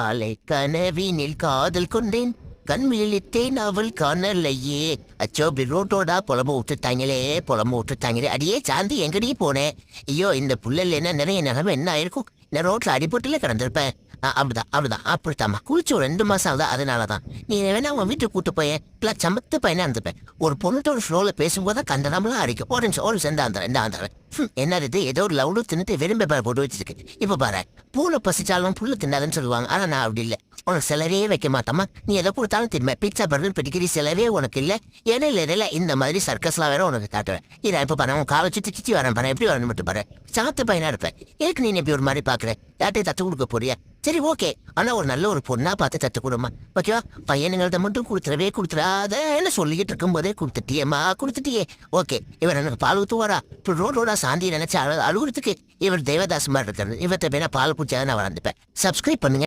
அலை கனவினில் காதல் கொண்டேன் கண் விழித்தேன் அவள் காணலையே. அச்சோ இப்படி ரோட்டோடா புலம்ப விட்டுட்டாங்களே புலம்ப விட்டுட்டாங்களே. அடியே சாந்தி எங்கடி போனேன்? ஐயோ இந்த புள்ளல் என்ன நிறைய நிலமை என்ன ஆயிருக்கும். இந்த ரோட்ல அடிபட்டுல கிடந்திருப்பேன். அப்படித்தாம்மா குளிச்சு ஒரு 2 மாசம் ஆகுதா, அதனாலதான். நீ வேணா அவன் வீட்டுக்கு கூட்டு போயேன். இல்லை சமத்து பையனா இருந்துப்பேன். ஒரு பொண்ணுட்டோட ஃப்ளோல பேசும்போது கண்டனம்லாம் அடிக்கும். ஒரு நிமிஷம் என்னது இது? ஏதோ ஒரு லவுடு தின்னுட்டு விரும்ப போட்டு வச்சிருக்கு. இப்ப பாரு, பூனை பசிச்சாலும் புல்லு தின்னாதுன்னு சொல்லுவாங்க. ஆனா நான் அப்படி இல்லை. உனக்கு செலவே வைக்க மாட்டோமா. நீ எதை கொடுத்தாலும் திரும்ப பிக்சா பர்கர் பெட்டிக்கிரி செலவே உனக்கு இல்லை. இடையில இந்த மாதிரி சர்க்கஸ்லாம் வேற உனக்கு காட்டுவேன். இதை இப்ப பாரு, உன் காலை சுத்தி சுத்தி வரேன் பாரு, எப்படி வரணும் மட்டும் பாரு. சாத்து பையனா இருப்பேன். எதுக்கு நீ எப்படி ஒரு மாதிரி பாக்குற? யார்ட்டையும் தத்து கொடுக்க போறியா? சரி ஓகே, ஆனா ஒரு நல்ல ஒரு பொண்ணா பார்த்து தத்து கொடுமா. ஓகேவா? பையனுங்கள்ட்ட மட்டும் கொடுத்துடாத என்ன சொல்லிக்கிட்டு இருக்கும் போதே கொடுத்துட்டியே. ஓகே, இவர் எனக்கு பால் ஊத்துவாரா? இப்போ ரோடோட சாந்தி நினைச்சு அழுகுறதுக்கு இவர் தேவதாஸ் மாதிரி இருக்காரு. இவர்கிட்ட வேணா பால் பூச்சாதான் நான் வளர்ந்துப்பேன். சப்ஸ்கிரைப் பண்ணுங்க.